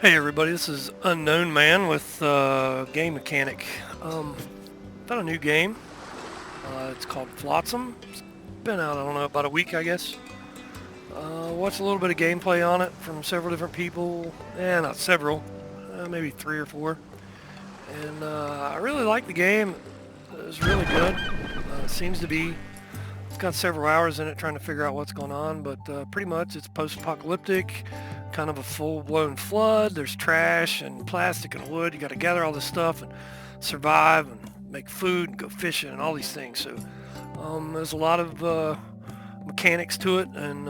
Hey everybody, this is Unknown Man with Game Mechanic. Found a new game. It's called Flotsam. It's been out, I don't know, about a week I guess. Watched a little bit of gameplay on it from several different people. Not several, maybe three or four. And I really like the game. It's really good. Seems to be, it's got several hours in it trying to figure out what's going on, but pretty much it's post-apocalyptic. Kind of a full-blown flood. There's trash and plastic and wood. You got to gather all this stuff and survive and make food and go fishing and all these things. So there's a lot of mechanics to it and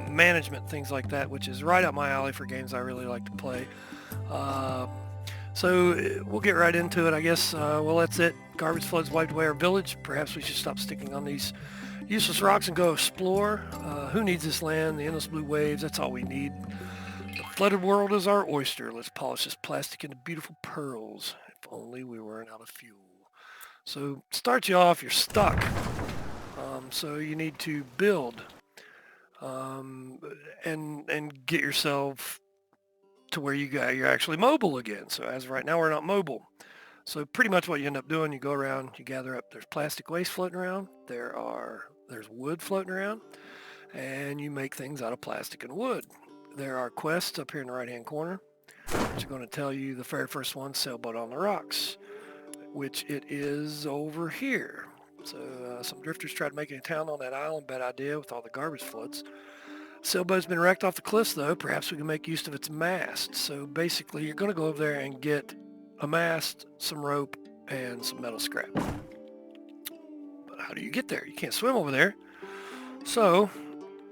management, things like that, which is right up my alley for games I really like to play. So we'll get right into it, I guess. Well, that's it. Garbage floods wiped away our village. Perhaps we should stop sticking on these useless rocks and go explore. Who needs this land? The endless blue waves, that's all we need. The flooded world is our oyster. Let's polish this plastic into beautiful pearls. If only we weren't out of fuel. So start you off, you're stuck. So you need to build and get yourself to where you're actually mobile again. So as of right now, we're not mobile. So pretty much what you end up doing, you go around, you gather up, there's plastic waste floating around, there's wood floating around, and you make things out of plastic and wood. There are quests up here in the right-hand corner, which are going to tell you the very first one, Sailboat on the Rocks, which it is over here. So some drifters tried making a town on that island, bad idea with all the garbage floods. Sailboat's been wrecked off the cliffs though, perhaps we can make use of its mast. So basically you're going to go over there and get a mast, some rope, and some metal scrap. But how do you get there? You can't swim over there. So,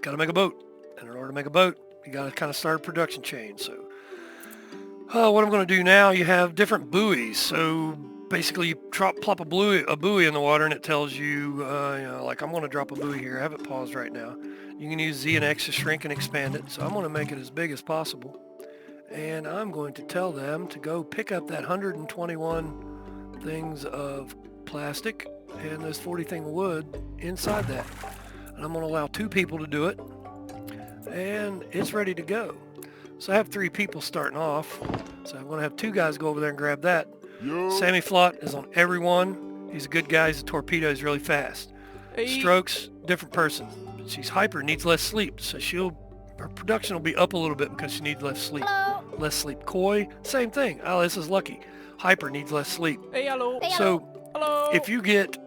got to make a boat. And in order to make a boat, you got to kind of start a production chain. So, what I'm going to do now, you have different buoys. So, basically, you plop a buoy in the water, and it tells you, like I'm going to drop a buoy here. I have it paused right now. You can use Z and X to shrink and expand it. So, I'm going to make it as big as possible. And I'm going to tell them to go pick up that 121 things of plastic and those 40 things of wood inside that. And I'm going to allow 2 people to do it, and it's ready to go. So I have 3 people starting off, so I'm going to have 2 guys go over there and grab that. Yo. Sammy Flot is on every one. He's a good guy. He's a torpedo. He's really fast. Hey. Strokes, different person. She's hyper, needs less sleep, so her production will be up a little bit because she needs less sleep. Hello. Less sleep. Koi, same thing. Oh, this is Lucky. Hyper needs less sleep. Hey, hello. So hello. If you get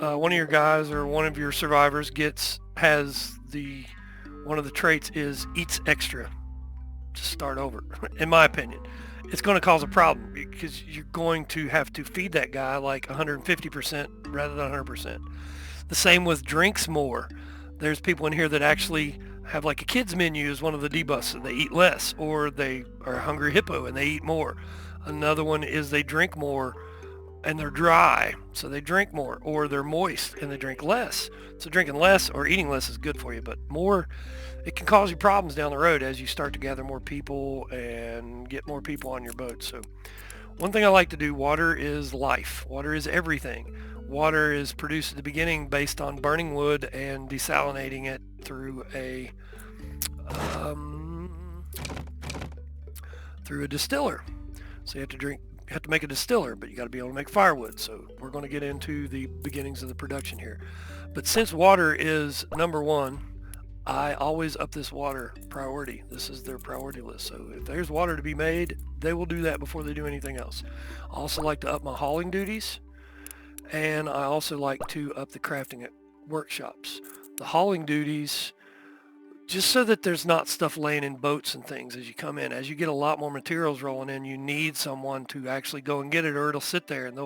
one of your guys or one of your survivors has one of the traits is eats extra, just start over. In my opinion, it's going to cause a problem because you're going to have to feed that guy like 150% rather than 100%. The same with drinks more. There's people in here that actually have like a kids menu as one of the debuffs, and they eat less, or they are a hungry hippo and they eat more. Another one is they drink more and they're dry, so they drink more, or they're moist and they drink less. So drinking less or eating less is good for you, but more, it can cause you problems down the road as you start to gather more people and get more people on your boat. So one thing I like to do, water is life. Water is everything. Water is produced at the beginning based on burning wood and desalinating it through a distiller. So you have to make a distiller, but you got to be able to make firewood. So we're going to get into the beginnings of the production here. But since water is number one, I always up this water priority. This is their priority list. So if there's water to be made, they will do that before they do anything else. I also like to up my hauling duties, and I also like to up the crafting at workshops. The hauling duties, just so that there's not stuff laying in boats and things as you come in. As you get a lot more materials rolling in, you need someone to actually go and get it, or it'll sit there and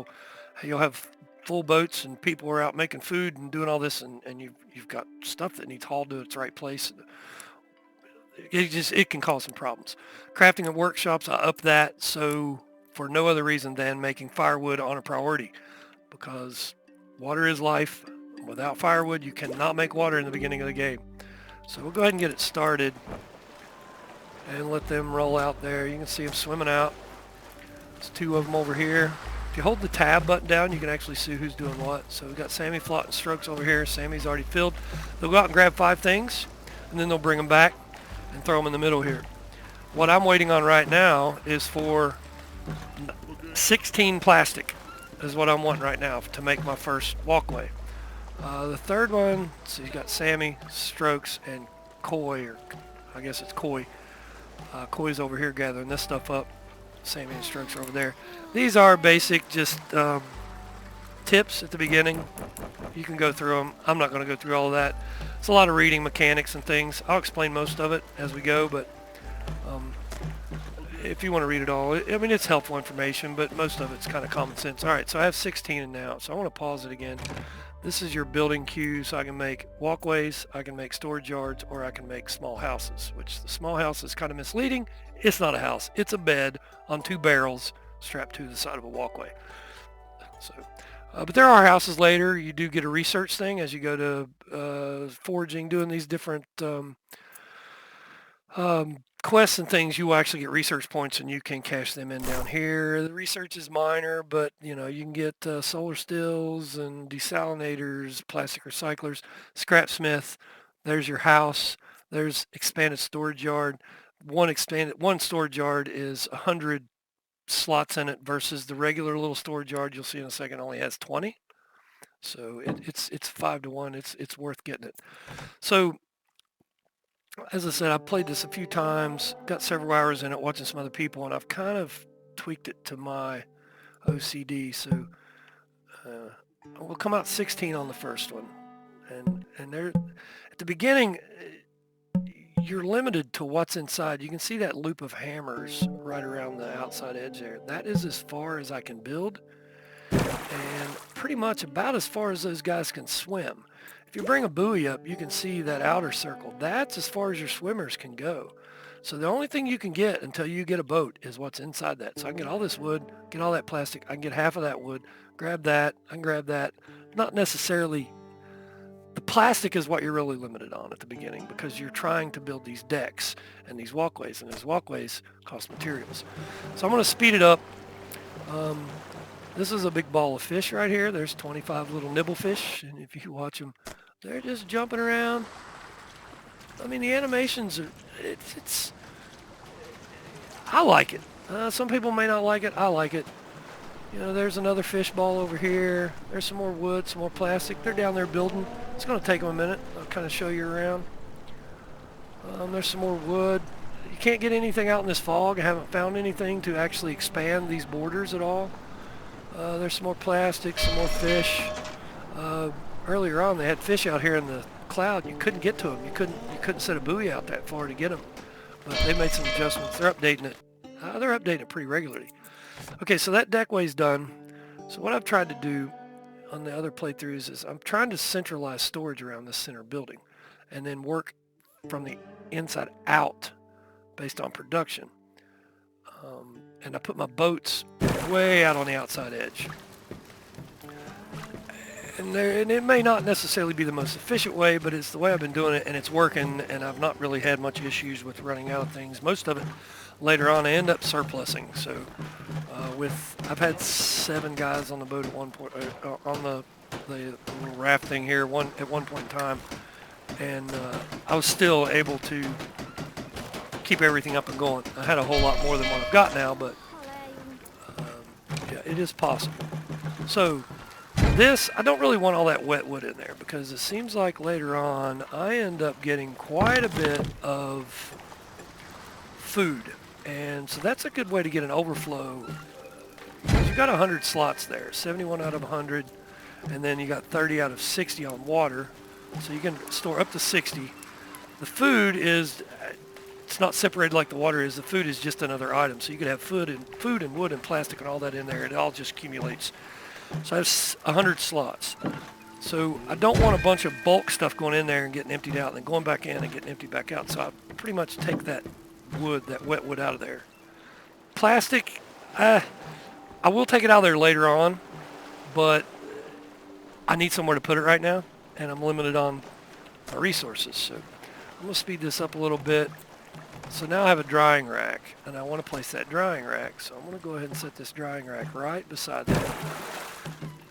you'll have full boats and people are out making food and doing all this, and you've got stuff that needs hauled to its right place. It can cause some problems. Crafting at workshops, I up that so for no other reason than making firewood on a priority, because water is life. Without firewood, you cannot make water in the beginning of the game. So we'll go ahead and get it started and let them roll out there. You can see them swimming out. There's 2 of them over here. If you hold the tab button down, you can actually see who's doing what. So we've got Sammy, Flot, and Strokes over here. Sammy's already filled. They'll go out and grab 5 things, and then they'll bring them back and throw them in the middle here. What I'm waiting on right now is for 16 plastic is what I'm wanting right now to make my first walkway. The third one, so you got Sammy, Strokes, and Coy, or I guess it's Coy. Coy's over here gathering this stuff up. Sammy and Strokes are over there. These are basic, just tips at the beginning. You can go through them. I'm not going to go through all of that. It's a lot of reading mechanics and things. I'll explain most of it as we go, but if you want to read it all, I mean, it's helpful information, but most of it's kind of common sense. All right, so I have 16 in now, so I want to pause it again. This is your building queue, so I can make walkways, I can make storage yards, or I can make small houses, which the small house is kind of misleading. It's not a house. It's a bed on 2 barrels strapped to the side of a walkway. So, but there are houses later. You do get a research thing as you go to foraging, doing these different quests and things. You will actually get research points, and you can cash them in down here. The research is minor, but you can get solar stills and desalinators, plastic recyclers, scrapsmith. There's your house. There's expanded storage yard. One storage yard is 100 slots in it versus the regular little storage yard you'll see in a second only has 20. So it's 5 to 1. It's worth getting it. So as I said, I've played this a few times, got several hours in it watching some other people, and I've kind of tweaked it to my OCD. So we'll come out 16 on the first one, and there at the beginning you're limited to what's inside. You can see that loop of hammers right around the outside edge there. That is as far as I can build, and pretty much about as far as those guys can swim. If you bring a buoy up, you can see that outer circle. That's as far as your swimmers can go. So the only thing you can get until you get a boat is what's inside that. So I can get all this wood, get all that plastic, I can get half of that wood, grab that, I can grab that. Not necessarily, the plastic is what you're really limited on at the beginning because you're trying to build these decks and these walkways, and these walkways cost materials. So I'm going to speed it up. This is a big ball of fish right here. There's 25 little nibble fish, and if you watch them, they're just jumping around. I mean, the animations are, it's I like it. Some people may not like it. I like it. There's another fish ball over here. There's some more wood, some more plastic. They're down there building. It's going to take them a minute. I'll kind of show you around. There's some more wood. You can't get anything out in this fog. I haven't found anything to actually expand these borders at all. There's some more plastic, some more fish. Earlier on, they had fish out here in the cloud. You couldn't get to them. You couldn't set a buoy out that far to get them. But they made some adjustments. They're updating it. They're updating it pretty regularly. Okay, so that deckway's done. So what I've tried to do on the other playthroughs is I'm trying to centralize storage around this center building and then work from the inside out based on production. And I put my boats way out on the outside edge. And it may not necessarily be the most efficient way, but it's the way I've been doing it, and it's working, and I've not really had much issues with running out of things. Most of it later on I end up surplusing. So I've had 7 guys on the boat at one point, on the little raft thing here at one point in time, and I was still able to keep everything up and going. I had a whole lot more than what I've got now, but yeah, it is possible. So this, I don't really want all that wet wood in there because it seems like later on I end up getting quite a bit of food. And so that's a good way to get an overflow. You've got 100 slots there, 71 out of 100, and then you got 30 out of 60 on water. So you can store up to 60. The food is, it's not separated like the water is. The food is just another item. So you could have food and wood and plastic and all that in there. It all just accumulates. So I have 100 slots. So I don't want a bunch of bulk stuff going in there and getting emptied out and then going back in and getting emptied back out. So I pretty much take that wood, that wet wood, out of there. Plastic, I will take it out of there later on, but I need somewhere to put it right now, and I'm limited on my resources. So I'm going to speed this up a little bit. So now I have a drying rack, and I want to place that drying rack. So I'm going to go ahead and set this drying rack right beside that.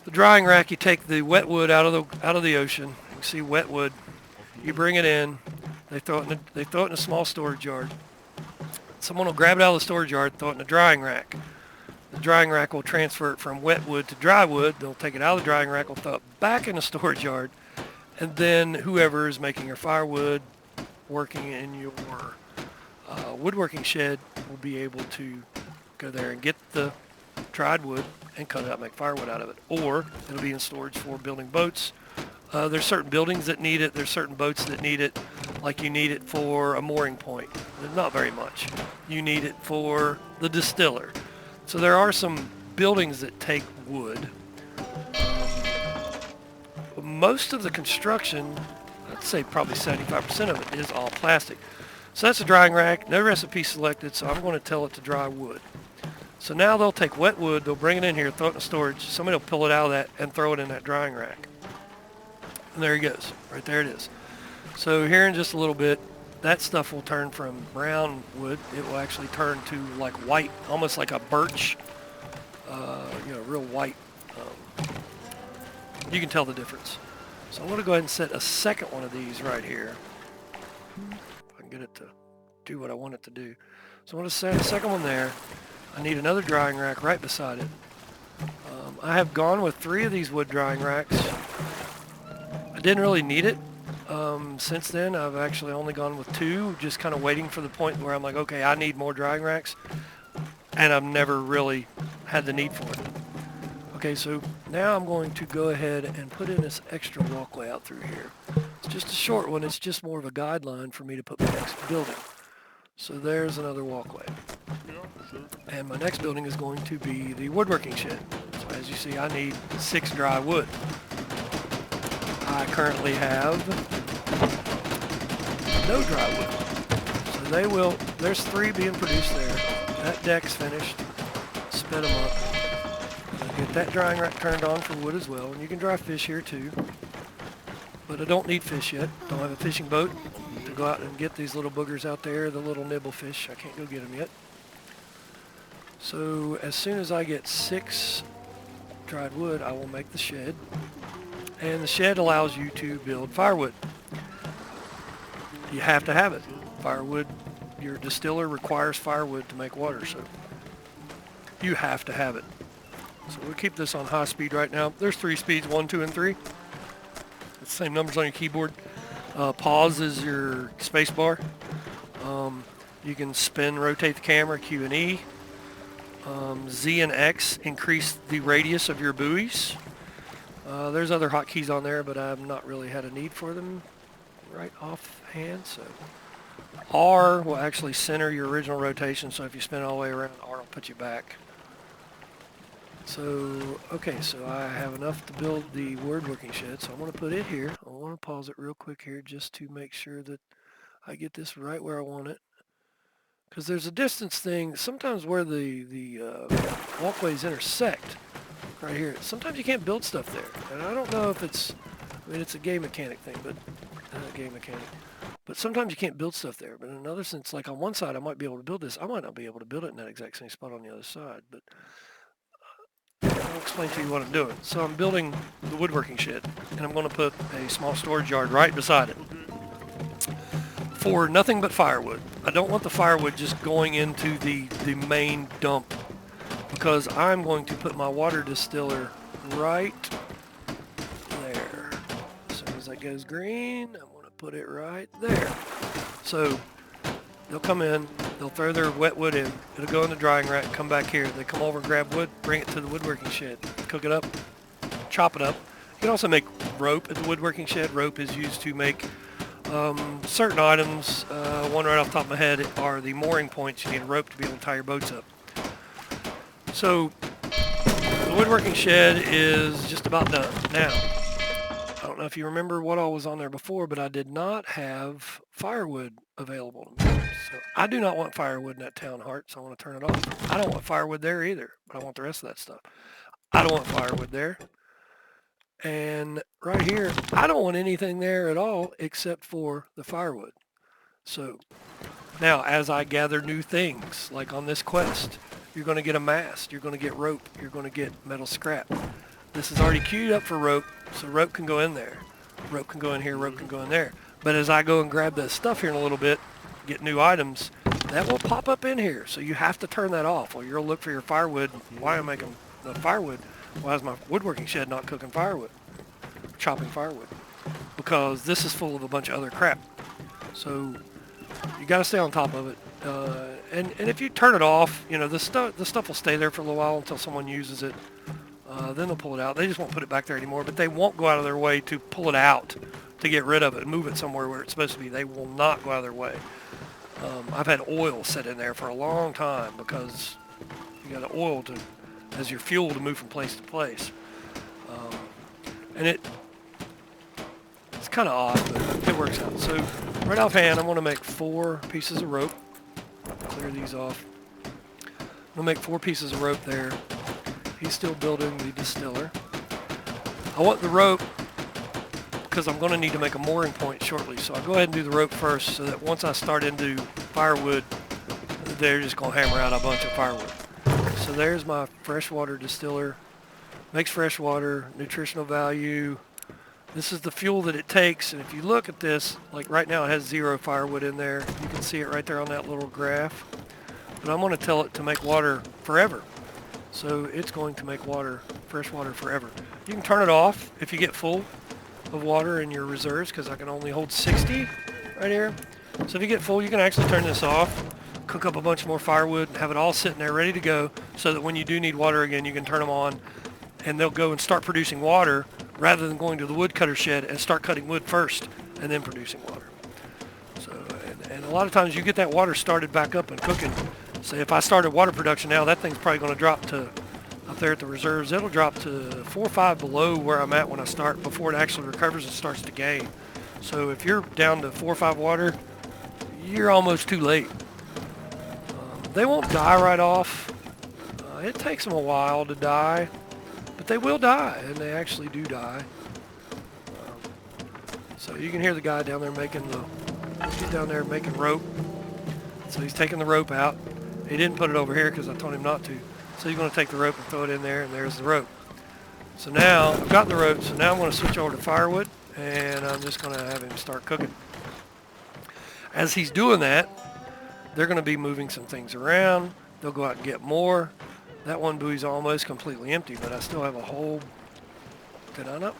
The drying rack, you take the wet wood out of the ocean. You can see wet wood. You bring it in. They throw it in a small storage yard. Someone will grab it out of the storage yard, throw it in the drying rack. The drying rack will transfer it from wet wood to dry wood. They'll take it out of the drying rack, will throw it back in the storage yard, and then whoever is making your firewood, working in your woodworking shed, will be able to go there and get the dried wood and cut it out and make firewood out of it. Or it'll be in storage for building boats. There's certain buildings that need it. There's certain boats that need it, like you need it for a mooring point. Not very much. You need it for the distiller. So there are some buildings that take wood. Most of the construction, I'd say probably 75% of it, is all plastic. So that's a drying rack. No recipe selected, so I'm going to tell it to dry wood. So now they'll take wet wood, they'll bring it in here, throw it in storage. Somebody will pull it out of that and throw it in that drying rack. And there it goes. Right there it is. So here in just a little bit, that stuff will turn from brown wood. It will actually turn to like white, almost like a birch, real white. You can tell the difference. So I'm going to go ahead and set a second one of these right here. If I can get it to do what I want it to do. So I'm going to set a second one there. I need another drying rack right beside it. I have gone with 3 of these wood drying racks. I didn't really need it. Since then, I've actually only gone with 2, just kind of waiting for the point where I'm like, okay, I need more drying racks. And I've never really had the need for it. Okay, so now I'm going to go ahead and put in this extra walkway out through here. It's just a short one. It's just more of a guideline for me to put my next building. So there's another walkway. And my next building is going to be the woodworking shed. So as you see, I need 6 dry wood. I currently have no dry wood. So there's 3 being produced there. That deck's finished. Sped them up. Get that drying rack turned on for wood as well. And you can dry fish here too. But I don't need fish yet. Don't have a fishing boat to go out and get these little boogers out there, the little nibble fish. I can't go get them yet. So as soon as I get 6 dried wood, I will make the shed. And the shed allows you to build firewood. You have to have it. Firewood, your distiller requires firewood to make water, so you have to have it. So we'll keep this on high speed right now. There's 3 speeds, 1, 2, and 3. It's the same numbers on your keyboard. Pause is your space bar. You can spin, rotate the camera, Q and E. Z and X increase the radius of your buoys. There's other hotkeys on there, but I've not really had a need for them right offhand. So R will actually center your original rotation, so if you spin all the way around, R will put you back. So, okay, so I have enough to build the woodworking shed, so I'm going to put it here. I want to pause it real quick here just to make sure that I get this right where I want it. Because there's a distance thing, sometimes where the walkways intersect, right here. Sometimes you can't build stuff there, and I don't know if it's a game mechanic thing, but But sometimes you can't build stuff there. But in another sense, like on one side, I might be able to build this. I might not be able to build it in that exact same spot on the other side, but I'll explain to you what I'm doing. So I'm building the woodworking shed, and I'm going to put a small storage yard right beside it for nothing but firewood. I don't want the firewood just going into the main dump, because I'm going to put my water distiller right there. As soon as that goes green, I'm going to put it right there. So they'll come in, they'll throw their wet wood in, it'll go in the drying rack, come back here. They come over and grab wood, bring it to the woodworking shed, cook it up, chop it up. You can also make rope at the woodworking shed. Rope is used to make certain items. One right off the top of my head are the mooring points. You need a rope to be able to tie your boats up. So the woodworking shed is just about done. Now, I don't know if you remember what all was on there before, but I did not have firewood available to me. So I do not want firewood in that town heart, so I want to turn it off. I don't want firewood there either, but I want the rest of that stuff. I don't want firewood there. And right here, I don't want anything there at all except for the firewood. So now as I gather new things, like on this quest, you're going to get a mast, you're going to get rope, you're going to get metal scrap. This is already queued up for rope, so rope can go in there. Rope can go in here, rope can go in there. But as I go and grab that stuff here in a little bit, get new items, that will pop up in here. So you have to turn that off, or you'll look for your firewood. Why am I making the firewood? Why is my woodworking shed not cooking firewood, chopping firewood? Because this is full of a bunch of other crap. So you got to stay on top of it. And if you turn it off, you know, the stuff will stay there for a little while until someone uses it. Then they'll pull it out. They just won't put it back there anymore, but they won't go out of their way to pull it out to get rid of it and move it somewhere where it's supposed to be. They will not go out of their way. I've had oil sit in there for a long time because you got the oil as your fuel to move from place to place. And it's kind of odd, but it works out. So right offhand, I'm going to make 4 pieces of rope. Clear these off. I'm going to make 4 pieces of rope there. He's still building the distiller. I want the rope because I'm going to need to make a mooring point shortly. So I'll go ahead and do the rope first so that once I start into firewood, they're just going to hammer out a bunch of firewood. So there's my freshwater distiller. Makes fresh water, nutritional value. This is the fuel that it takes. And if you look at this, like right now it has 0 firewood in there. You can see it right there on that little graph. But I'm going to tell it to make water forever. So it's going to make water, fresh water forever. You can turn it off if you get full of water in your reserves, because I can only hold 60 right here. So if you get full, you can actually turn this off, cook up a bunch more firewood, and have it all sitting there ready to go, so that when you do need water again, you can turn them on, and they'll go and start producing water, rather than going to the woodcutter shed and start cutting wood first, and then producing water. So, and a lot of times you get that water started back up and cooking. So if I started water production now, that thing's probably going to drop to, up there at the reserves, it'll drop to 4 or 5 below where I'm at when I start, before it actually recovers and starts to gain. So if you're down to 4 or 5 water, you're almost too late. They won't die right off. It takes them a while to die, but they will die, and they actually do die. So you can hear the guy down there he's down there making rope. So he's taking the rope out. He didn't put it over here because I told him not to. So he's going to take the rope and throw it in there, and there's the rope. So now I've got the rope, so now I'm going to switch over to firewood, and I'm just going to have him start cooking. As he's doing that, they're going to be moving some things around. They'll go out and get more. That one buoy's almost completely empty, but I still have a whole... Did I not?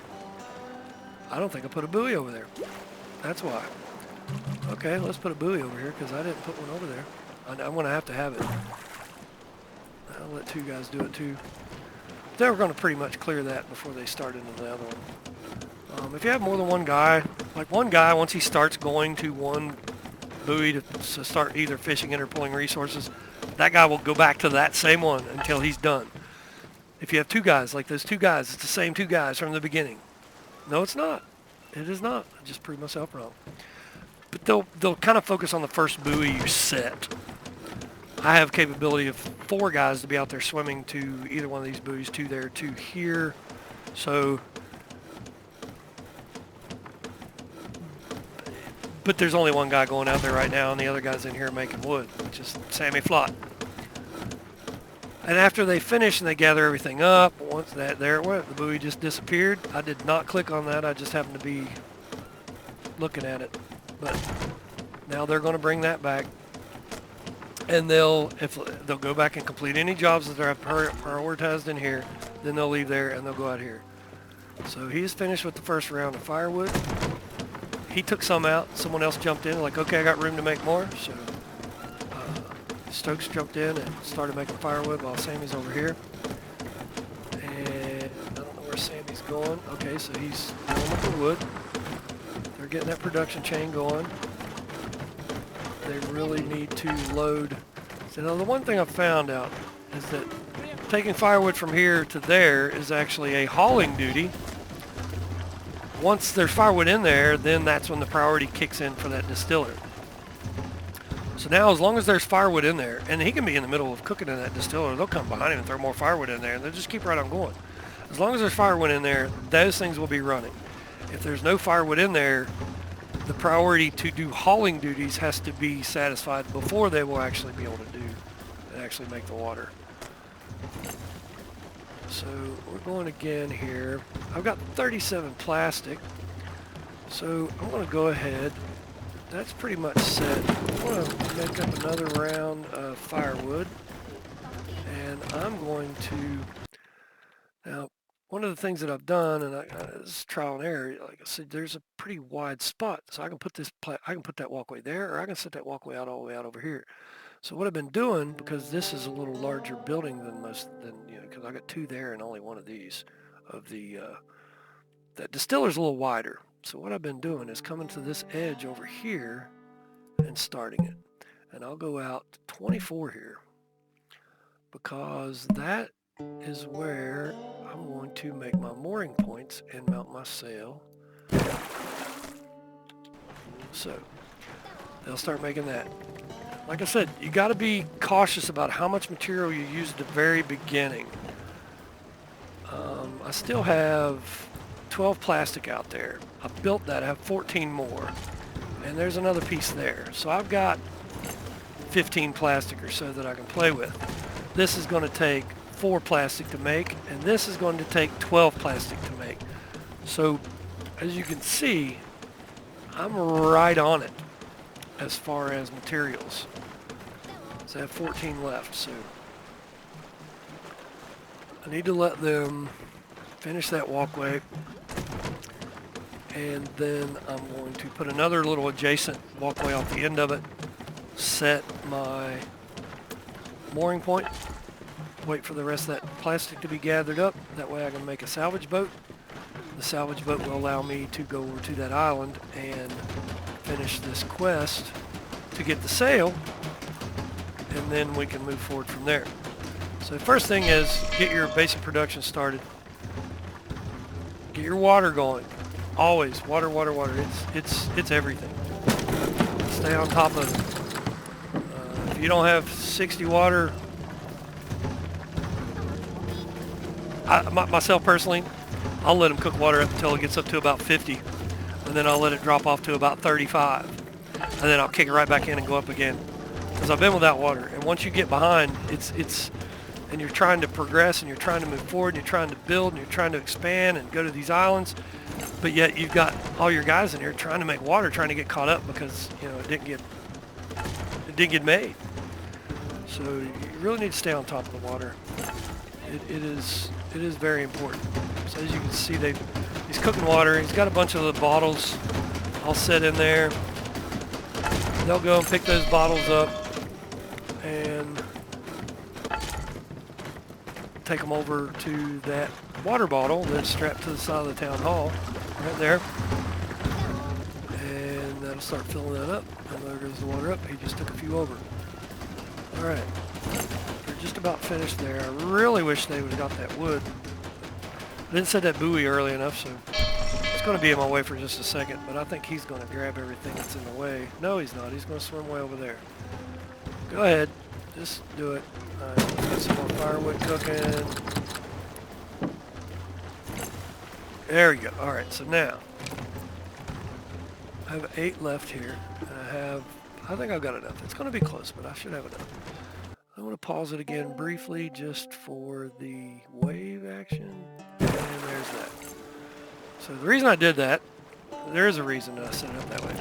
I don't think I put a buoy over there. That's why. Okay, let's put a buoy over here because I didn't put one over there. I'm going to have it. I'll let 2 guys do it too. They were going to pretty much clear that before they start into the other one. If you have more than one guy, like one guy, once he starts going to one buoy to start either fishing it or pulling resources, that guy will go back to that same one until he's done. If you have 2 guys, like those 2 guys, it's the same 2 guys from the beginning. No, it's not. It is not. I just proved myself wrong. But they'll kind of focus on the first buoy you set. I have capability of 4 guys to be out there swimming to either one of these buoys, 2 there, 2 here. So, but there's only 1 guy going out there right now, and the other guy's in here making wood, which is Sammy Flott. And after they finish and they gather everything up, once there it went, the buoy just disappeared. I did not click on that. I just happened to be looking at it. But now they're going to bring that back, and they'll go back and complete any jobs that are prioritized in here. Then they'll leave there and they'll go out here. So he's finished with the first round of firewood. He took some out. Someone else jumped in, like, okay, I got room to make more. So Stokes jumped in and started making firewood while Sammy's over here. And I don't know where Sammy's going. Okay, so he's going with the wood. They're getting that production chain going. They really need to load. So now the one thing I've found out is that taking firewood from here to there is actually a hauling duty. Once there's firewood in there, then that's when the priority kicks in for that distiller. So now as long as there's firewood in there, and he can be in the middle of cooking in that distiller, they'll come behind him and throw more firewood in there, and they'll just keep right on going. As long as there's firewood in there, those things will be running. If there's no firewood in there, the priority to do hauling duties has to be satisfied before they will actually be able to do and actually make the water. So we're going again here. I've got 37 plastic, so I'm going to go ahead that's pretty much set. I'm going to make up another round of firewood, and I'm going to, now, one of the things that I've done, and this is trial and error, like I said, there's a pretty wide spot, so I can put I can put that walkway there, or I can set that walkway out all the way out over here. So what I've been doing, because this is a little larger building than because I got two there and only one of these, of that distiller's a little wider. So what I've been doing is coming to this edge over here and starting it. And I'll go out to 24 here, because that is where I'm going to make my mooring points and mount my sail. So they'll start making that. Like I said, you got to be cautious about how much material you use at the very beginning. I still have 12 plastic out there. I built that. I have 14 more. And there's another piece there. So I've got 15 plastic or so that I can play with. This is going to take 4 plastic to make, and this is going to take 12 plastic to make. So as you can see, I'm right on it as far as materials. So I have 14 left, so I need to let them finish that walkway, and then I'm going to put another little adjacent walkway off the end of it, set my mooring point, wait for the rest of that plastic to be gathered up. That way I can make a salvage boat. The salvage boat will allow me to go over to that island and finish this quest to get the sail, and then we can move forward from there. So the first thing is get your basic production started. Get your water going. Always water, water, water. It's everything. Stay on top of it. If you don't have 60 water, myself personally, I'll let them cook water up until it gets up to about 50, and then I'll let it drop off to about 35, and then I'll kick it right back in and go up again. Because I've been without water, and once you get behind, and you're trying to progress, and you're trying to move forward, and you're trying to build, and you're trying to expand and go to these islands, but yet you've got all your guys in here trying to make water, trying to get caught up because it didn't get made. So you really need to stay on top of the water. It is very important. So as you can see, he's cooking water. He's got a bunch of the bottles all set in there. They'll go and pick those bottles up and take them over to that water bottle that's strapped to the side of the town hall right there, and that'll start filling that up, and there goes the water up. He just took a few over. All right, they're just about finished there. I really wish they would have got that wood. I didn't set that buoy early enough, so it's going to be in my way for just a second, but I think he's going to grab everything that's in the way. No, he's not. He's going to swim way over there. Go ahead. Just do it. All right, let's get some more firewood cooking. There we go. All right, so now I have 8 left here, and I think I've got enough. It's going to be close, but I should have enough. I want to pause it again briefly just for the wave action, and there's that. So the reason I did that, there is a reason that I set it up that way,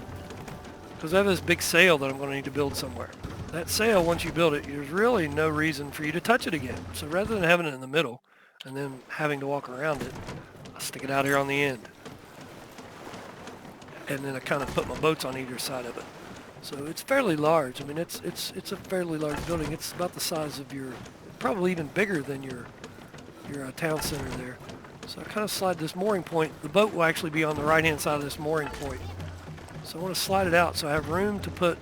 because I have this big sail that I'm going to need to build somewhere. That sail, once you build it, there's really no reason for you to touch it again. So rather than having it in the middle and then having to walk around it, I stick it out here on the end. And then I kind of put my boats on either side of it. So it's fairly large. I mean, it's a fairly large building. It's about the size of probably even bigger than your town center there. So I kind of slide this mooring point. The boat will actually be on the right-hand side of this mooring point. So I want to slide it out so I have room to put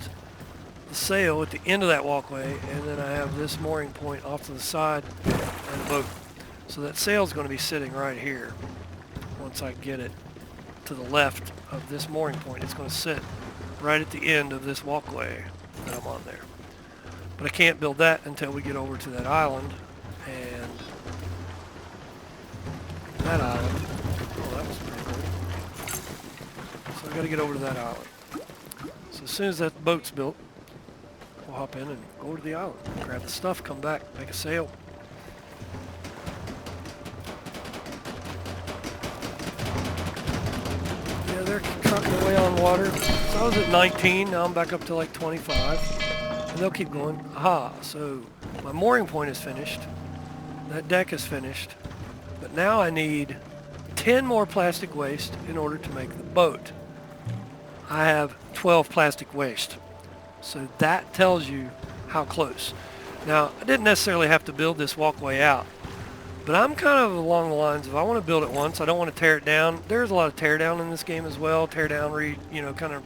the sail at the end of that walkway, and then I have this mooring point off to the side and the boat. So that sail is going to be sitting right here. Once I get it to the left of this mooring point, it's going to sit right at the end of this walkway that I'm on there. But I can't build that until we get over to that island, and that island, oh, that was pretty cool. So I got to get over to that island. So as soon as that boat's built, we'll hop in and go over to the island, grab the stuff, come back, make a sail. Yeah, they're trucking away on water. So I was at 19, now I'm back up to like 25. And they'll keep going. Aha, so my mooring point is finished. That deck is finished. But now I need 10 more plastic waste in order to make the boat. I have 12 plastic waste. So that tells you how close. Now, I didn't necessarily have to build this walkway out, but I'm kind of along the lines of I want to build it once. I don't want to tear it down. There's a lot of tear down in this game as well. Tear down, kind of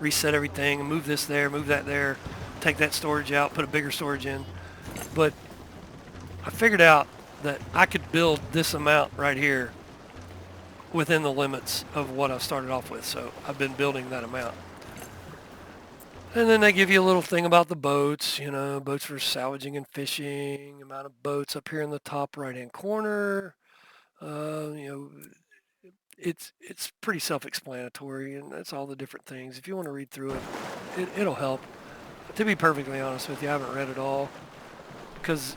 reset everything and move this there, move that there, take that storage out, put a bigger storage in. But I figured out that I could build this amount right here within the limits of what I started off with. So I've been building that amount. And then they give you a little thing about the boats, boats for salvaging and fishing, amount of boats up here in the top right-hand corner. It's pretty self-explanatory, and that's all the different things. If you want to read through it, it'll help. To be perfectly honest with you, I haven't read it all because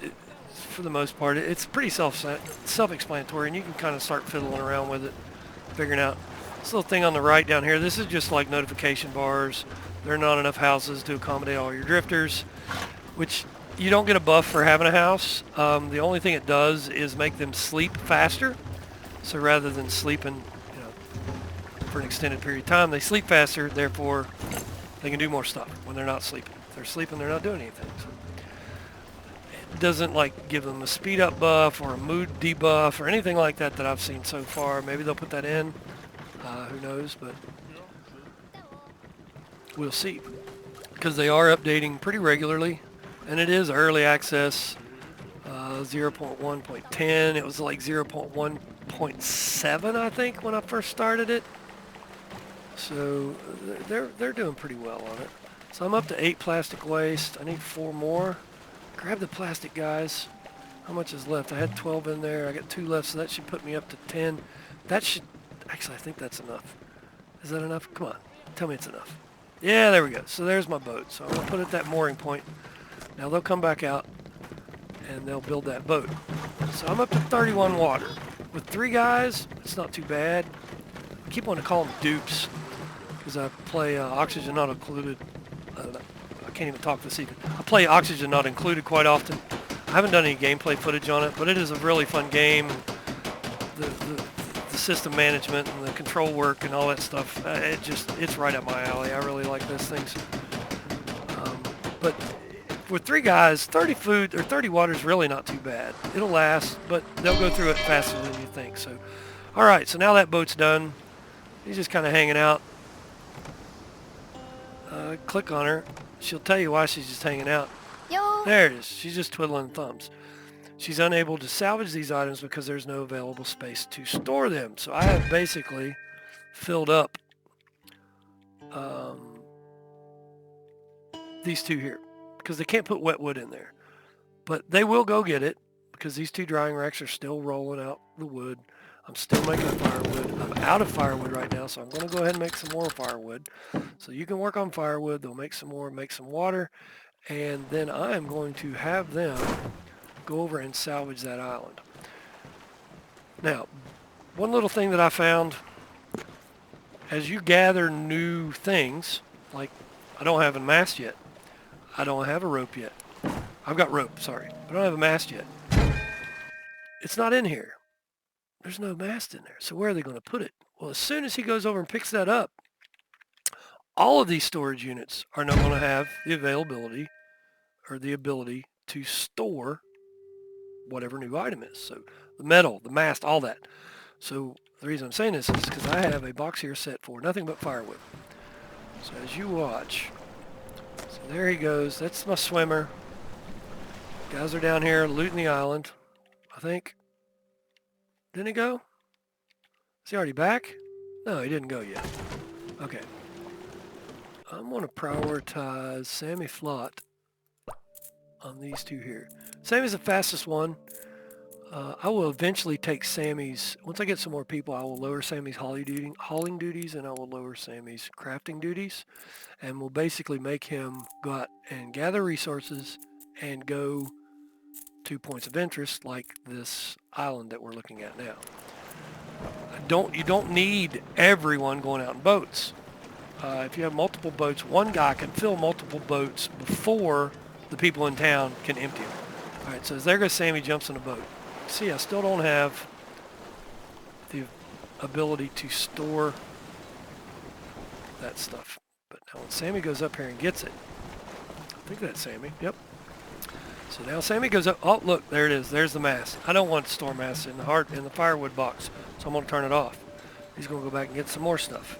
for the most part, it's pretty self-explanatory, and you can kind of start fiddling around with it, figuring out. This little thing on the right down here, this is just like notification bars. There are not enough houses to accommodate all your drifters, which you don't get a buff for having a house. The only thing it does is make them sleep faster. So rather than sleeping, for an extended period of time, they sleep faster. Therefore, they can do more stuff when they're not sleeping. If they're sleeping, they're not doing anything. So it doesn't give them a speed up buff or a mood debuff or anything like that I've seen so far. Maybe they'll put that in. Who knows? But we'll see, because they are updating pretty regularly, and it is early access, 0.1.10. It was like 0.1.7, I think, when I first started it. So they're doing pretty well on it. So I'm up to 8 plastic waste. I need 4 more. Grab the plastic, guys. How much is left? I had 12 in there. I got 2 left, so that should put me up to 10. That should, actually, I think that's enough. Is that enough? Come on, tell me it's enough. Yeah, there we go. So there's my boat. So I'm going to put it at that mooring point. Now they'll come back out and they'll build that boat. So I'm up to 31 water. With 3 guys, it's not too bad. I keep wanting to call them dupes because I play Oxygen Not Included. I can't even talk this evening. I play Oxygen Not Included quite often. I haven't done any gameplay footage on it, but it is a really fun game. The system management and the control work and all that stuff, it's right up my alley. I really like those things. But with 3 guys, 30 food or 30 water is really not too bad. It'll last, but they'll go through it faster than you think. So, all right, so now that boat's done. He's just kind of hanging out. Click on her. She'll tell you why she's just hanging out. Yo. There it is. She's just twiddling thumbs. She's unable to salvage these items because there's no available space to store them. So I have basically filled up these 2 here because they can't put wet wood in there. But they will go get it because these 2 drying racks are still rolling out the wood. I'm still making firewood. I'm out of firewood right now, so I'm going to go ahead and make some more firewood. So you can work on firewood. They'll make some more, make some water. And then I'm going to have them go over and salvage that island. Now, one little thing that I found, as you gather new things, like I don't have a mast yet. I don't have a rope yet. I've got rope, sorry. I don't have a mast yet. It's not in here. There's no mast in there. So where are they going to put it? Well, as soon as he goes over and picks that up, all of these storage units are not going to have the availability or the ability to store whatever new item is. So the metal, the mast, all that. So the reason I'm saying this is because I have a box here set for nothing but firewood. So as you watch, so there he goes. That's my swimmer. Guys are down here looting the island, I think. Didn't he go? Is he already back? No, he didn't go yet. Okay. I'm going to prioritize Sammy Flot on these 2 here. Sammy's the fastest one. I will eventually take Sammy's, once I get some more people, I will lower Sammy's hauling duties and I will lower Sammy's crafting duties. And we'll basically make him go out and gather resources and go to points of interest like this island that we're looking at now. You don't need everyone going out in boats. if you have multiple boats, one guy can fill multiple boats before the people in town can empty them. All right, so as there goes Sammy, jumps in a boat. See, I still don't have the ability to store that stuff. But now when Sammy goes up here and gets it, I think that's Sammy. Yep. So now Sammy goes up. Oh, look, there it is. There's the mast. I don't want to store mast in the firewood box, so I'm going to turn it off. He's going to go back and get some more stuff.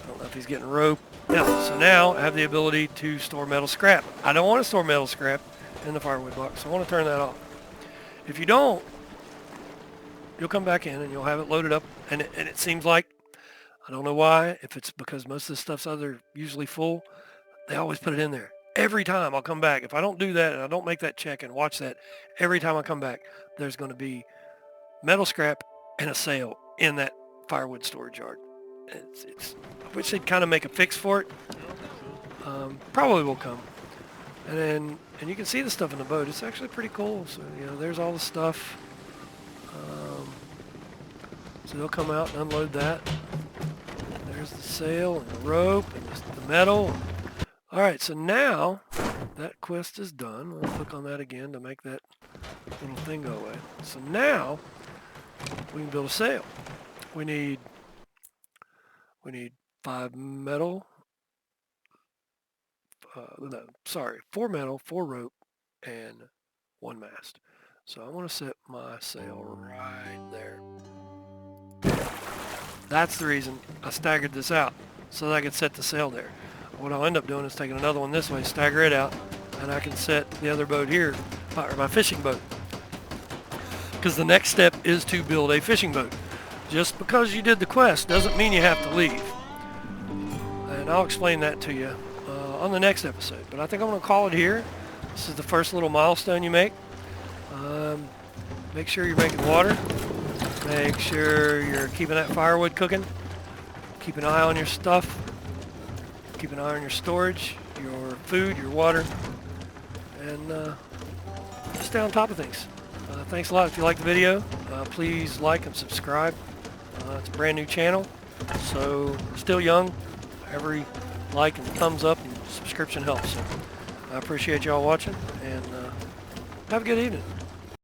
I don't know if he's getting rope. Yeah, so now I have the ability to store metal scrap. I don't want to store metal scrap in the firewood box, so I want to turn that off. If you don't, you'll come back in and you'll have it loaded up, and it seems like, I don't know why, if it's because most of the stuff's either usually full, they always put it in there. Every time I'll come back, if I don't do that and I don't make that check and watch that, every time I come back, there's going to be metal scrap and a sale in that firewood storage yard. I wish they'd kind of make a fix for it. Probably will come. And you can see the stuff in the boat. It's actually pretty cool. So, there's all the stuff. So they'll come out and unload that. There's the sail and the rope and the metal. All right, so now that quest is done. We'll click on that again to make that little thing go away. So now we can build a sail. We need 5 metal. 4 metal, 4 rope, and 1 mast. So I want to set my sail right there. That's the reason I staggered this out, so that I could set the sail there. What I'll end up doing is taking another one this way, stagger it out, and I can set the other boat here, or my fishing boat. Because the next step is to build a fishing boat. Just because you did the quest doesn't mean you have to leave. And I'll explain that to you on the next episode. But I think I'm going to call it here. This is the first little milestone you make. Make sure you're making water. Make sure you're keeping that firewood cooking. Keep an eye on your stuff. Keep an eye on your storage, your food, your water. And just stay on top of things. Thanks a lot. If you like the video, please like and subscribe. It's a brand new channel, so still young. Every like and thumbs up and subscription helps. So I appreciate y'all watching, and have a good evening.